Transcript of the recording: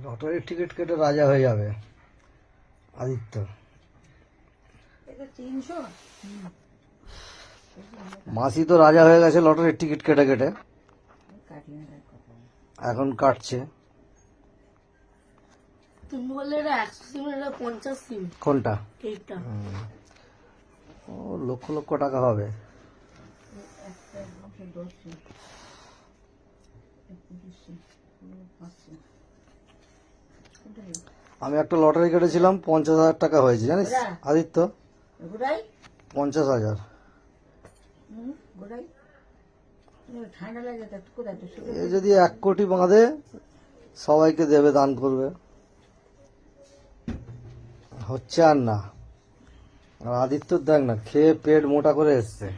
লটারির টিকিট কেটে রাজা হয়ে যাবে আদিত্য। মাসি তো রাজা হয়ে গেছে লটারির টিকিট কেটে কেটে, এখন কাটছে। তুমি বললে এটা 100 সিম, এটা 50 সিম। কোনটা? এইটা। ও লক্ষ লক্ষ টাকা হবে। আমি একটা লটারি কেটেছিলাম, 50,000 টাকা হয়েছে জানিস আদিত্য, 50,000। এ যদি 1 কোটি বাঁধে সবাইকে দেবে, দান করবে, হচ্ছে আর না। আর আদিত্যর দেখ না, খেয়ে পেট মোটা করে এসছে।